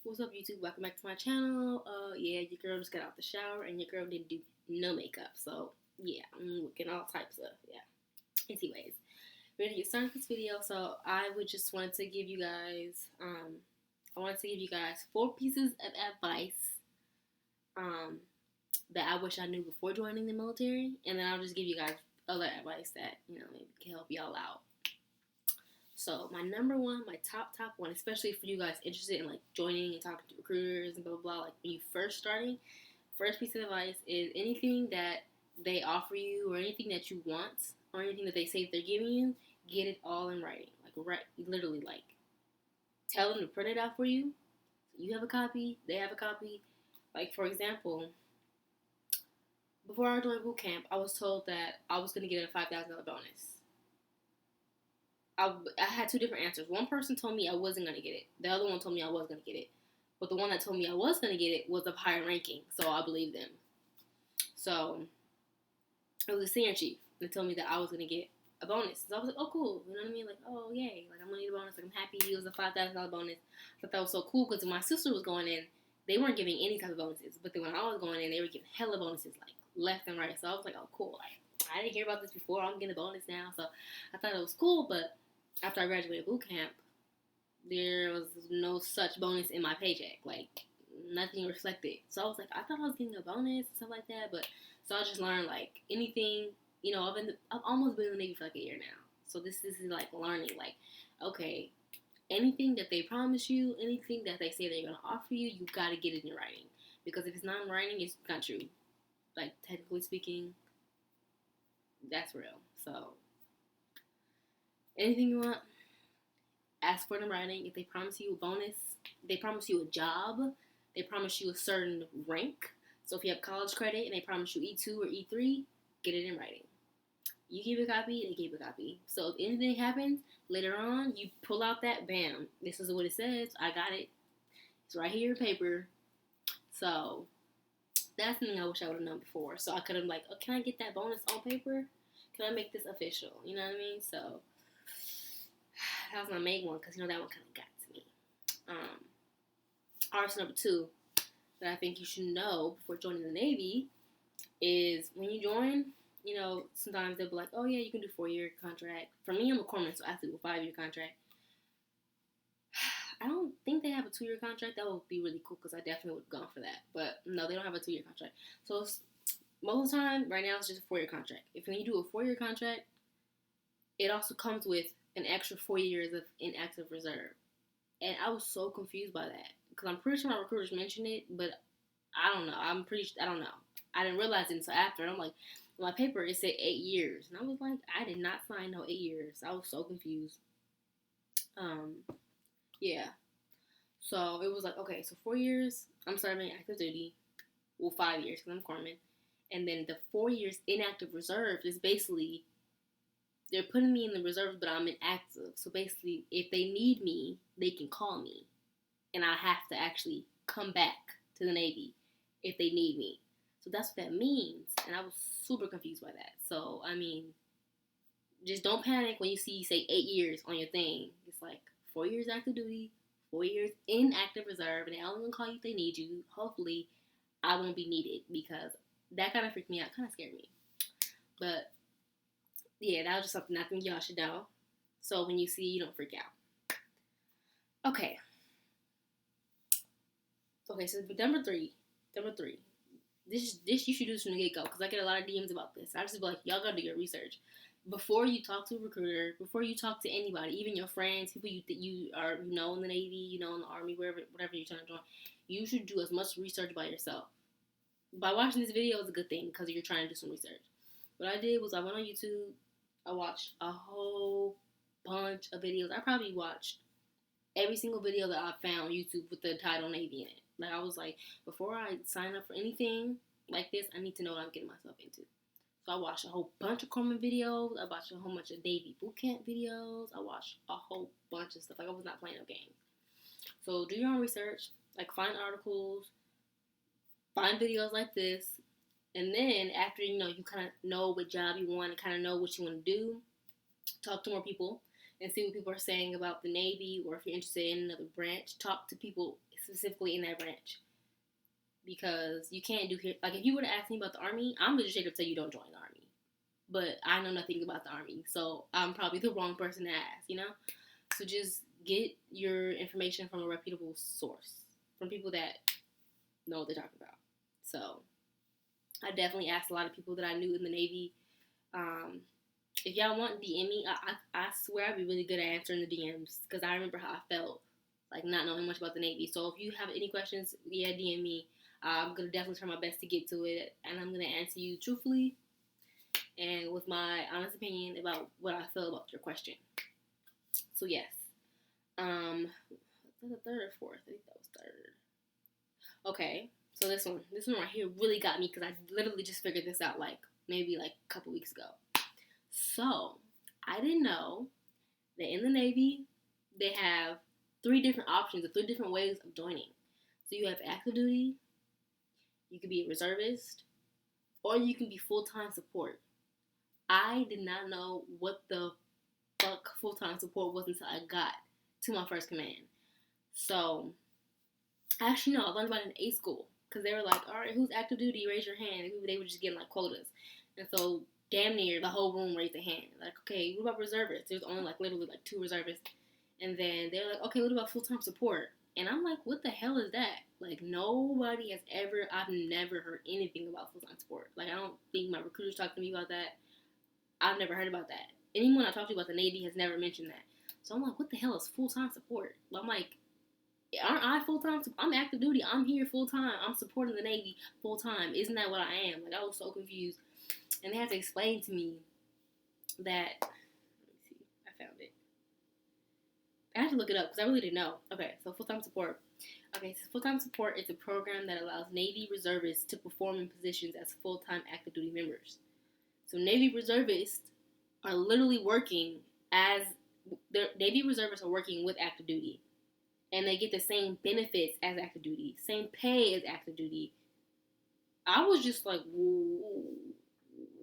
What's up, YouTube? Welcome back to my channel. Yeah, your girl just got out the shower and your girl didn't do no makeup. So, yeah, I'm looking all types of, yeah. Anyways, we're gonna get started with this video. So, I would just want to give you guys, I wanted to give you guys 4 pieces of advice, um, that I wish I knew before joining the military. And then I'll just give you guys other advice that, maybe can help y'all out. So my number one, my top one, especially for you guys interested in like joining and talking to recruiters and blah blah blah, like when you first starting, first piece of advice is anything that they offer you or anything that you want or anything that they say they're giving you, get it all in writing. Like literally like tell them to print it out for you. You have a copy, they have a copy. Like for example, before I joined boot camp, I was told that I was gonna get a $5,000 bonus. I had 2 different answers. One person told me I wasn't going to get it. The other one told me I was going to get it. But the one that told me I was going to get it was of higher ranking, so I believed them. So it was a senior chief that told me that I was going to get a bonus. So I was like, oh, cool. You know what I mean? Like, oh, yay. Like, I'm going to get a bonus. Like, I'm happy it was a $5,000 bonus. I thought that was so cool because when my sister was going in, they weren't giving any type of bonuses. But then when I was going in, they were giving hella bonuses, like, left and right. So I was like, oh, cool. Like, I didn't hear about this before. I'm getting a bonus now. So I thought it was cool, but after I graduated boot camp, there was no such bonus in my paycheck. Like, nothing reflected. So I was like, I thought I was getting a bonus and stuff like that. But so I just learned like anything. I've almost been in the Navy for like a year now. So this is like learning. Like, okay, anything that they promise you, anything that they say they're gonna offer you, you gotta get it in writing. Because if it's not in writing, it's not true. Like technically speaking, that's real. So anything you want, ask for it in writing. If they promise you a bonus, they promise you a job, they promise you a certain rank. So if you have college credit and they promise you E2 or E3, get it in writing. You give a copy, they give a copy. So if anything happens later on, you pull out that, bam, this is what it says. I got it. It's right here in paper. So that's something I wish I would have known before. So I could have like, oh, can I get that bonus on paper? Can I make this official? You know what I mean? So that was my main one because that one kind of got to me. Article number 2 that I think you should know before joining the Navy is when you join, sometimes they'll be like, oh yeah, you can do 4-year contract. For me, I'm a corpsman, so I have to do a 5-year contract. I don't think they have a 2-year contract. That would be really cool because I definitely would have gone for that. But no, they don't have a 2-year contract. So most of the time, right now, it's just a 4-year contract. If when you do a 4-year contract, it also comes with an extra 4 years of inactive reserve. And I was so confused by that. Because I'm pretty sure my recruiters mentioned it, but I don't know. I don't know. I didn't realize it until after. And I'm like, my paper, it said 8 years. And I was like, I did not sign no 8 years. I was so confused. Yeah. So it was like, okay, so 4 years, I'm serving active duty. Well, 5 years because I'm corpsman. And then the 4 years inactive reserve is basically, they're putting me in the reserves, but I'm inactive. So basically, if they need me, they can call me. And I have to actually come back to the Navy if they need me. So that's what that means. And I was super confused by that. So, just don't panic when you see, say, 8 years on your thing. It's like 4 years active duty, 4 years in active reserve, and they're only going to call you if they need you. Hopefully, I won't be needed because that kind of freaked me out. Kind of scared me. But yeah, that was just something I think y'all should know. So when you see, you don't freak out. Okay, so number three. This you should do this from the get-go because I get a lot of DMs about this. I just be like, y'all gotta do your research. Before you talk to a recruiter, before you talk to anybody, even your friends, people you know in the Navy, in the Army, whatever you're trying to join, you should do as much research by yourself. By watching this video is a good thing because you're trying to do some research. What I did was I went on YouTube. I watched a whole bunch of videos. I probably watched every single video that I found on YouTube with the title Navy in it. Like, I was like, before I sign up for anything like this, I need to know what I'm getting myself into. So I watched a whole bunch of corpsman videos. I watched a whole bunch of Navy boot camp videos. I watched a whole bunch of stuff. Like, I was not playing no games. So do your own research. Like, find articles. Find videos like this. And then after, you kind of know what job you want and kind of know what you want to do, talk to more people. and see what people are saying about the Navy, or if you're interested in another branch, talk to people specifically in that branch. Because you can't do here, like if you were to ask me about the Army, I'm just straight up tell you don't join the Army. But I know nothing about the Army, so I'm probably the wrong person to ask, you know? So just get your information from a reputable source, from people that know what they're talking about. So I definitely asked a lot of people that I knew in the Navy. If y'all want DM me, I swear I'd be really good at answering the DMs, because I remember how I felt, like not knowing much about the Navy. So if you have any questions, yeah, DM me. I'm gonna definitely try my best to get to it, and I'm gonna answer you truthfully and with my honest opinion about what I feel about your question. So yes, was that the third or fourth? I think that was third. Okay, so this one right here really got me, because I literally just figured this out like maybe like a couple weeks ago. So I didn't know that in the Navy they have 3 different options, or 3 different ways of joining. So you have active duty, you can be a reservist, or you can be full-time support. I did not know what the fuck full-time support was until I got to my first command. So, actually, no, I learned about it in A school, because they were like, all right, who's active duty? Raise your hand. And they were just getting like quotas. And so, damn near the whole room raised their hand. Like, okay, what about reservists? There's only like literally like 2 reservists. And then they're like, okay, what about full-time support? And I'm like, what the hell is that? Like, nobody has ever, I've never heard anything about full-time support. Like, I don't think my recruiters talked to me about that. I've never heard about that. Anyone I talked to about the Navy has never mentioned that. So I'm like, what the hell is full-time support? I'm like, aren't I full-time? I'm active duty. I'm here full-time. I'm supporting the Navy full-time. Isn't that what I am? Like, I was so confused. And they had to explain to me that, let me see, I found it. I had to look it up because I really didn't know. Okay, so full-time support. Okay, so full-time support is a program that allows Navy reservists to perform in positions as full-time active duty members. So Navy reservists are literally working as, Navy reservists are working with active duty. And they get the same benefits as active duty, same pay as active duty. I was just like,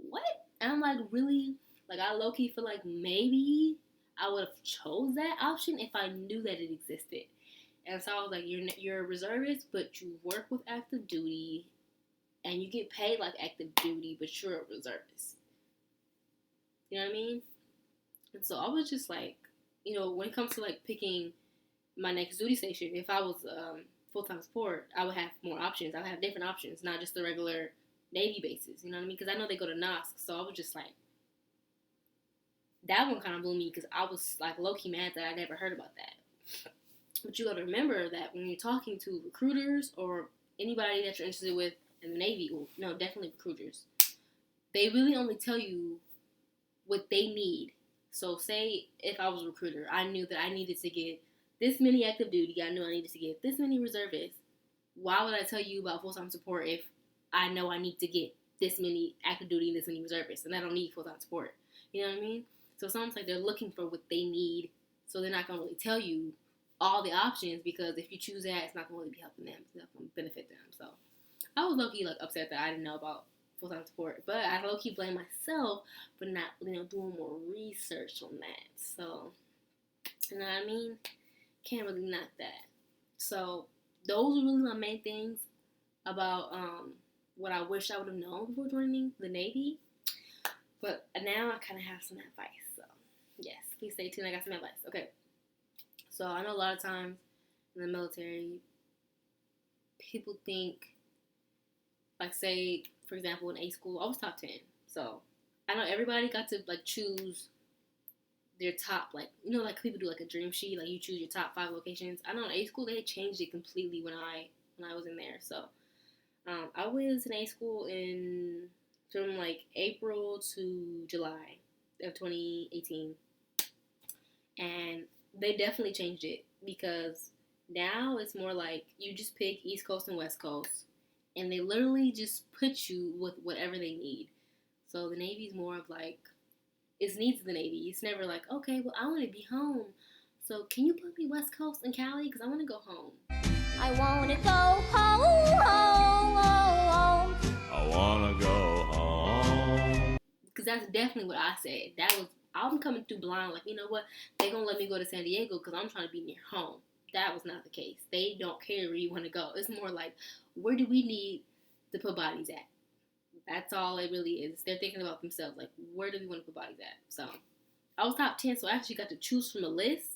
what? And I'm like, really? Like, I low-key feel like maybe I would have chose that option if I knew that it existed. And so I was like, you're a reservist, but you work with active duty, and you get paid like active duty, but you're a reservist. You know what I mean? And so I was just like, when it comes to like picking my next duty station, if I was full-time support, I would have more options. I would have different options, not just the regular Navy bases. You know what I mean? Because I know they go to NOSC, so I was just like, that one kind of blew me, because I was like low-key mad that I never heard about that. But you got to remember that when you're talking to recruiters or anybody that you're interested with in the Navy, well, no, definitely recruiters, they really only tell you what they need. So say if I was a recruiter, I knew that I needed to get this many active duty, I knew I needed to get this many reservists. Why would I tell you about full-time support if I know I need to get this many active duty and this many reservists, and I don't need full-time support? You know what I mean? So it's almost like they're looking for what they need, so they're not going to really tell you all the options, because if you choose that, it's not going to really be helping them. It's not going to benefit them. So I was low-key like upset that I didn't know about full-time support, but I low-key blame myself for not, doing more research on that. So, you know what I mean? Can't really knock that. So those are really my main things about what I wish I would have known before joining the Navy. But now I kind of have some advice. So yes, please stay tuned. I got some advice. Okay. So I know a lot of times in the military, people think, like, say, for example, in A school, I was top 10. So I know everybody got to like choose their top, like, like people do like a dream sheet, like you choose your top 5 locations. I know in A school they changed it completely when I was in there. So I was in A school from like April to July of 2018, and they definitely changed it, because now it's more like you just pick East Coast and West Coast, and they literally just put you with whatever they need. So the Navy's more of like, it's needs of the Navy. It's never like, okay, well, I want to be home, so can you put me West Coast and Cali, because I want to go home. I want to go home, home. I want to go home. Because that's definitely what I said. That was, I'm coming through blind. Like, you know what? They gonna let me go to San Diego because I'm trying to be near home. That was not the case. They don't care where you want to go. It's more like, where do we need to put bodies at? That's all it really is. They're thinking about themselves. Like, where do we want to put bodies at? So, I was top 10, so I actually got to choose from a list.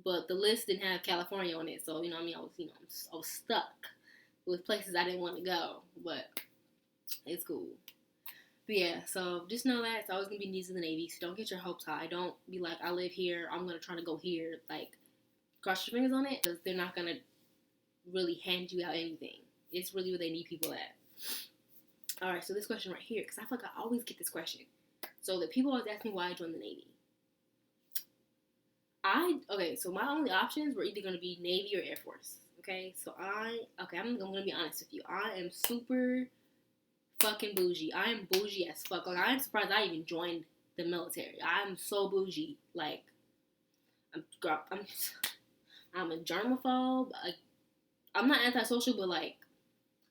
But the list didn't have California on it. So, I was stuck with places I didn't want to go. But it's cool. But yeah, so just know that it's always going to be needs of the Navy. So don't get your hopes high. Don't be like, I live here, I'm going to try to go here. Like, cross your fingers on it, because they're not going to really hand you out anything. It's really where they need people at. Alright, so this question right here, because I feel like I always get this question. So the people always ask me why I joined the Navy. So my only options were either going to be Navy or Air Force. Okay, so I'm going to be honest with you. I am super fucking bougie. I am bougie as fuck. Like, I am surprised I even joined the military. I'm so bougie. Like, I'm a germaphobe. Like, I'm not antisocial, but like,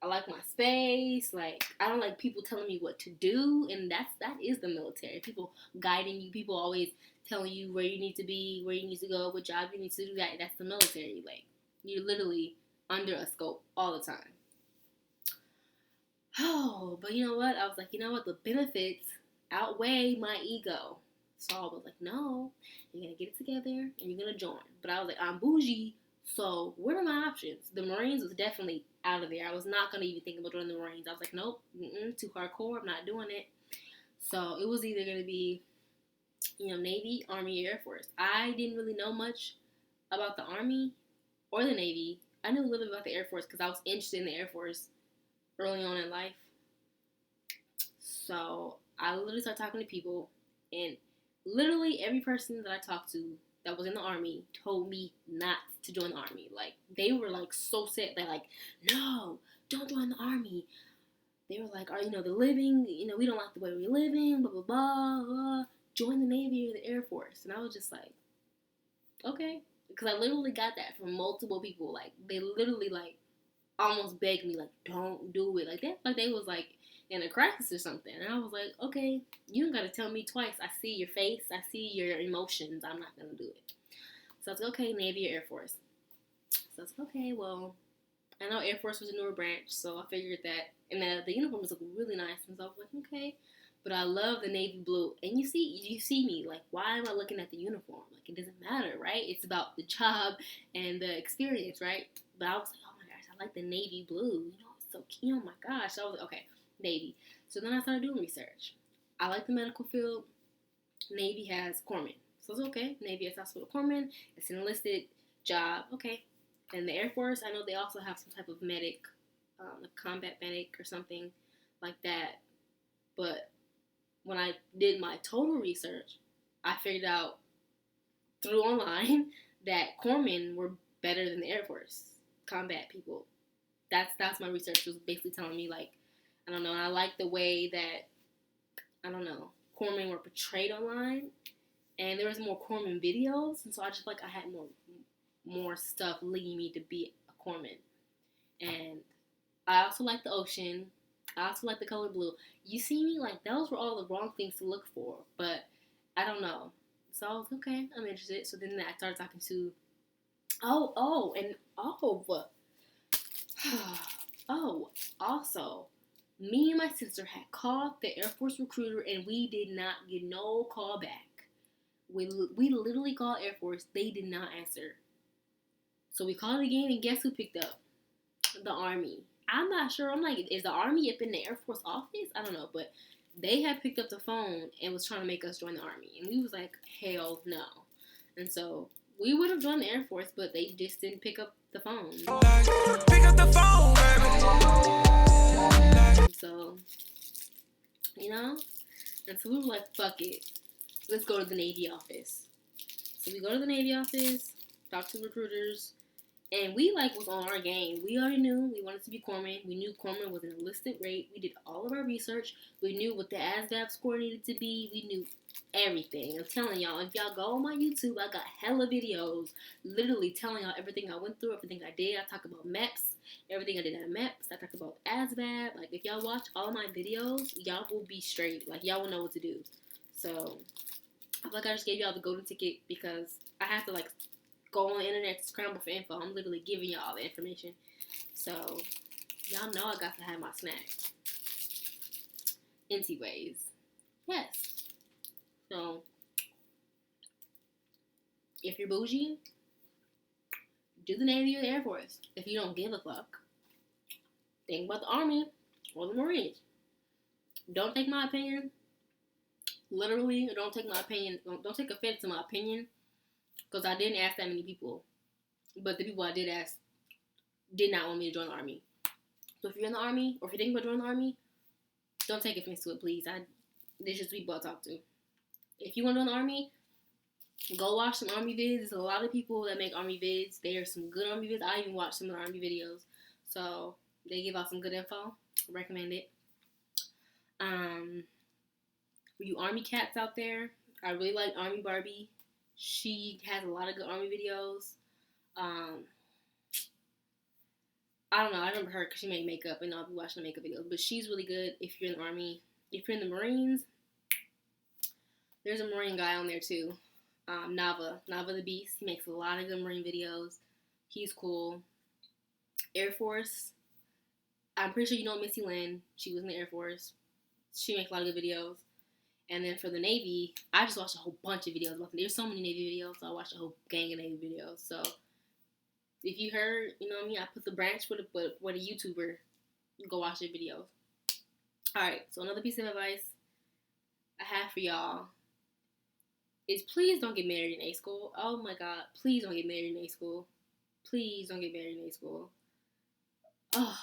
I like my space. Like, I don't like people telling me what to do, and that is the military. People guiding you. People always telling you where you need to be, where you need to go, what job you need to do. That's the military. Like, you're literally under a scope all the time. Oh, but you know what? I was like, you know what? The benefits outweigh my ego. So I was like, no, you're going to get it together and you're going to join. But I was like, I'm bougie, so what are my options? The Marines was definitely out of there. I was not going to even think about joining the Marines. I was like, nope, too hardcore. I'm not doing it. So it was either going to be, Navy, Army, or Air Force. I didn't really know much about the Army or the Navy. I knew a little bit about the Air Force because I was interested in the Air Force early on in life. So I literally started talking to people, and literally every person that I talked to that was in the Army told me not to join the Army. Like, they were like so set. They're like, no, don't join the Army. They were like, the living, we don't like the way we're living, blah, blah, blah, blah. Join the Navy or the Air Force. And I was just like, okay. Because I literally got that from multiple people. Like, they literally, like, almost begged me, like, don't do it. Like, that, like, they was, like, in a crisis or something. And I was like, okay, you don't got to tell me twice. I see your face. I see your emotions. I'm not going to do it. So I was like, okay, Navy or Air Force. So I was like, okay, well, I know Air Force was a newer branch, so I figured that. And the uniforms look really nice. And so I was like, okay. But I love the navy blue. And you see me, like, why am I looking at the uniform? Like, it doesn't matter, right? It's about the job and the experience, right? But I was like, oh my gosh, I like the navy blue. It's so cute. Oh my gosh. So I was like, okay, Navy. So then I started doing research. I like the medical field. Navy has corpsman. So it's okay. Navy has hospital corpsman. It's an enlisted job. Okay. And the Air Force, I know they also have some type of medic, a combat medic or something like that. But when I did my total research, I figured out through online that corpsmen were better than the Air Force combat people. That's my research was basically telling me, like, I don't know. And I like the way that, I don't know, corpsmen were portrayed online, and there was more corpsmen videos, and so I just feel like I had more stuff leading me to be a corpsman. And I also like the ocean. I also like the color blue. You see me, like, those were all the wrong things to look for, but I don't know. So I was okay, I'm interested. So then I started talking to, also, me and my sister had called the Air Force recruiter, and we did not get no call back. We literally called Air Force. They did not answer. So we called again, and guess who picked up? The Army. I'm not sure. I'm like, is the Army up in the Air Force office? I don't know, but they had picked up the phone and was trying to make us join the Army. And we was like, hell no. And so we would have joined the Air Force, but they just didn't pick up the phone. Pick up the phone, baby. So, and so we were like, fuck it. Let's go to the Navy office. So we go to the Navy office, talk to recruiters, and we, like, was on our game. We already knew we wanted to be corpsman. We knew corpsman was an enlisted rate. We did all of our research. We knew what the ASVAB score needed to be. We knew everything. I'm telling y'all, if y'all go on my YouTube, I got hella videos literally telling y'all everything I went through, everything I did. I talk about MEPS, everything I did at MEPS. I talk about ASVAB. Like, if y'all watch all my videos, y'all will be straight. Like, y'all will know what to do. So, I feel like I just gave y'all the golden ticket because I have to like go on the internet to scramble for info. I'm literally giving y'all the information. So y'all know I got to have my snack. Anyways, yes. So if you're bougie, do the Navy or the Air Force. If you don't give a fuck, think about the Army or the Marines. Don't take my opinion. Literally, don't take my opinion. Don't take offense to my opinion, because I didn't ask that many people. But the people I did ask did not want me to join the Army. So if you're in the Army, or if you're thinking about joining the Army, don't take offense to it, please. There's just people I talk to. If you want to join the Army, go watch some Army vids. There's a lot of people that make Army vids. There's some good Army vids. I even watch some of the Army videos. So they give out some good info. Recommend it. For you Army cats out there, I really like Army Barbie. She has a lot of good Army videos. I don't know. I remember her because she made makeup, and I'll be watching the makeup videos. But she's really good if you're in the Army. If you're in the Marines, there's a Marine guy on there too. Nava the Beast. He makes a lot of good Marine videos. He's cool. Air Force. I'm pretty sure you know Missy Lynn. She was in the Air Force. She makes a lot of good videos. And then for the Navy, I just watched a whole bunch of videos. There's so many Navy videos, so I watched a whole gang of Navy videos. So if you heard, you know what I mean, I put the branch for the YouTuber. Go watch their videos. Alright, so another piece of advice I have for y'all is please don't get married in A school. Oh my god, please don't get married in A school. Please don't get married in A school. Oh,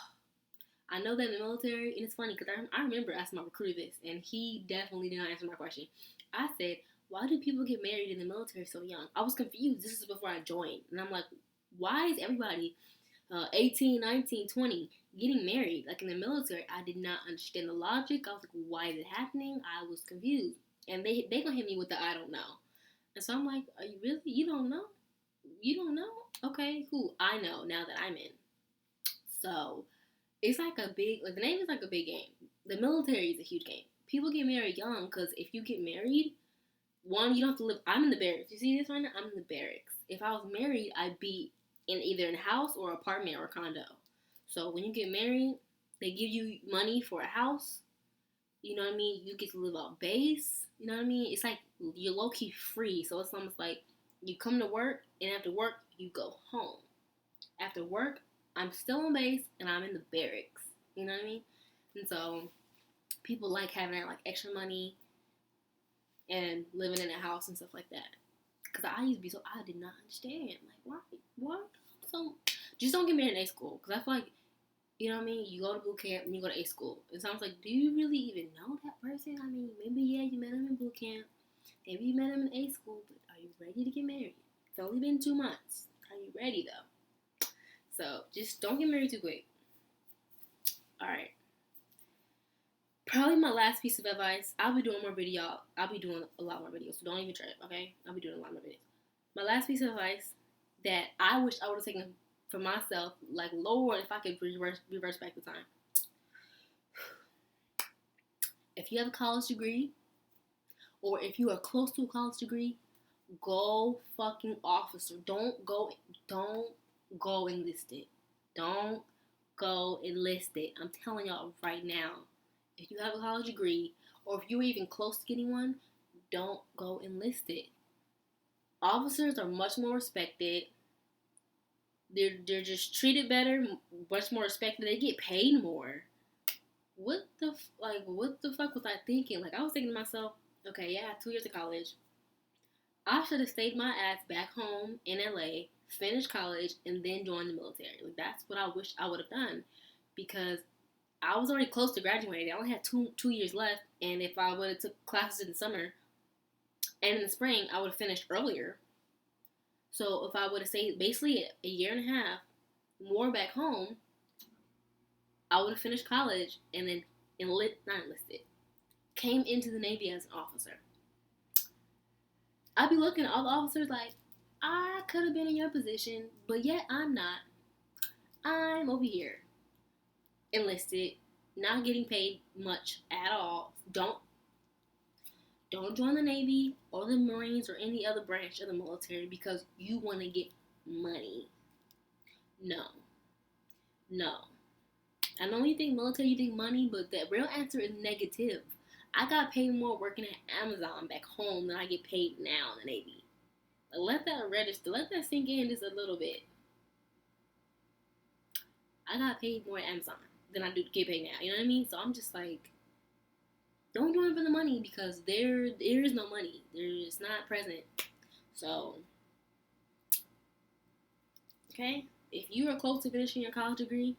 I know that in the military, and it's funny because I remember asking my recruiter this, and he definitely did not answer my question. I said, why do people get married in the military so young? I was confused. This is before I joined. And I'm like, why is everybody 18, 19, 20 getting married? Like in the military, I did not understand the logic. I was like, why is it happening? I was confused. And they gonna hit me with the I don't know. And so I'm like, are you really? You don't know? You don't know? Okay, cool. I know now that I'm in. So it's like a big, like the name is like a big game. The military is a huge game. People get married young because if you get married, one, you don't have to live. I'm in the barracks. You see this right now? I'm in the barracks. If I was married, I'd be in either a house or apartment or condo. So when you get married, they give you money for a house. You know what I mean? You get to live out base. You know what I mean? It's like you're low-key free. So it's almost like you come to work, and after work, you go home. After work, I'm still on base, and I'm in the barracks. You know what I mean? And so people like having that like extra money and living in a house and stuff like that. Because I used to be so, I did not understand. Like, why? So, just don't get married in A school. Because I feel like, you know what I mean? You go to boot camp and you go to A school. It sounds like, do you really even know that person? I mean, maybe, yeah, you met him in boot camp. Maybe you met him in A school. But are you ready to get married? It's only been 2 months. Are you ready, though? So, just don't get married too quick. Alright. Probably my last piece of advice. I'll be doing more video. I'll be doing a lot more videos. So don't even trip, okay? I'll be doing a lot more videos. My last piece of advice that I wish I would have taken for myself, like, Lord, if I could reverse back the time. If you have a college degree, or if you are close to a college degree, go fucking officer. Don't go enlisted. Don't go enlisted. I'm telling y'all right now. If you have a college degree, or if you're even close to getting one, don't go enlisted. Officers are much more respected. They're just treated better, much more respected. They get paid more. What the fuck was I thinking? Like, I was thinking to myself, okay, yeah, 2 years of college. I should have stayed my ass back home in LA, finished college, and then joined the military. Like, that's what I wish I would have done, because I was already close to graduating. I only had two years left, and if I would have took classes in the summer and in the spring, I would have finished earlier. So if I would have stayed basically a year and a half more back home, I would have finished college and then came into the Navy as an officer. I'd be looking at all the officers like, I could have been in your position, but yet I'm not. I'm over here, enlisted, not getting paid much at all. Don't Don't join the Navy or the Marines or any other branch of the military because you want to get money. No. No. I know you think military, you think money, but the real answer is negative. I got paid more working at Amazon back home than I get paid now in the Navy. Let that register. Let that sink in just a little bit. I got paid more at Amazon than I do get paid now. You know what I mean? So I'm just like, don't join for the money because there is no money. It's not present. So, okay? If you are close to finishing your college degree,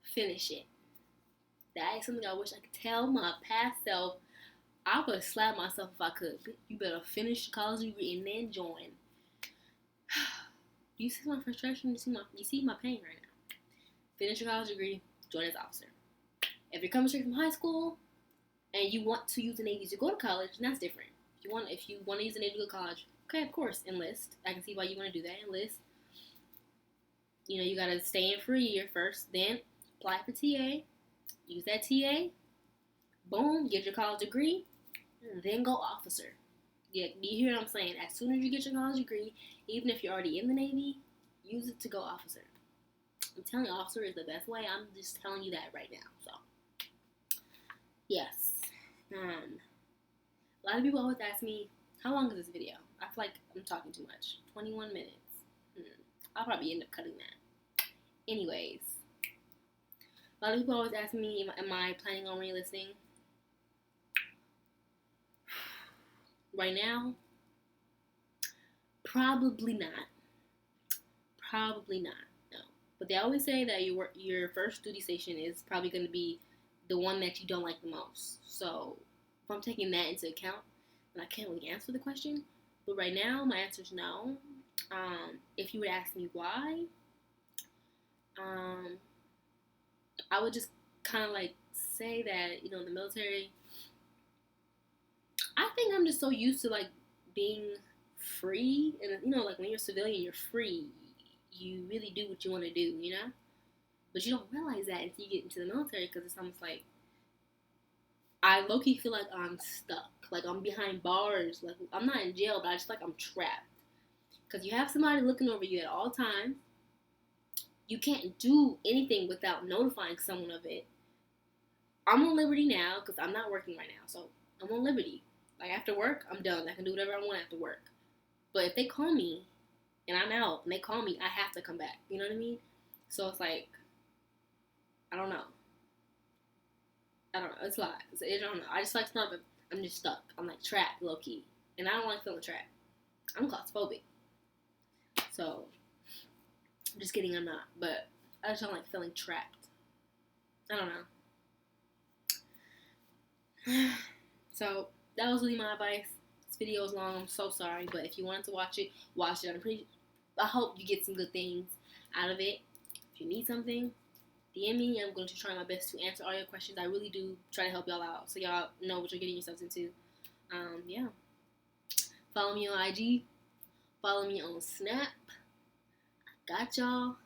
finish it. That is something I wish I could tell my past self. I would slap myself if I could. You better finish your college degree and then join. You see my frustration? You see my pain right now. Finish your college degree, join as officer. If you're coming straight from high school and you want to use the Navy to go to college, then that's different. If you want to use the Navy to go to college, okay, of course, enlist. I can see why you want to do that. Enlist. You know, you gotta stay in for a year first, then apply for TA. Use that TA. Boom, get your college degree, and then go officer. Yeah, you hear what I'm saying? As soon as you get your college degree, even if you're already in the Navy, use it to go officer. I'm telling you, officer is the best way. I'm just telling you that right now. So, yes. A lot of people always ask me, how long is this video? I feel like I'm talking too much. 21 minutes. I'll probably end up cutting that. Anyways. A lot of people always ask me, am I planning on re-listening? Right now, probably not. Probably not. No. But they always say that your first duty station is probably going to be the one that you don't like the most. So if I'm taking that into account, then I can't really answer the question. But right now, my answer is no. If you would ask me why, I would just kind of like say that, you know, in the military, I think I'm just so used to like being free. And, you know, like when you're a civilian, you're free. You really do what you want to do, you know? But you don't realize that until you get into the military because it's almost like I low-key feel like I'm stuck. Like I'm behind bars. Like I'm not in jail, but I just feel like I'm trapped. Because you have somebody looking over you at all times. You can't do anything without notifying someone of it. I'm on liberty now because I'm not working right now. So I'm on liberty. Like after work, I'm done. I can do whatever I want after work. But if they call me and I'm out and they call me, I have to come back. You know what I mean? So it's like, I don't know. It's a lot. I don't know. I just like stuff. I'm just stuck. I'm like trapped, low key. And I don't like feeling trapped. I'm claustrophobic. So, I'm just kidding, I'm not. But I just don't like feeling trapped. I don't know. So, that was really my advice. This video is long. I'm so sorry. But if you wanted to watch it, watch it. I hope you get some good things out of it. If you need something, DM me. I'm going to try my best to answer all your questions. I really do try to help y'all out so y'all know what you're getting yourselves into. Yeah. Follow me on IG. Follow me on Snap. I got y'all.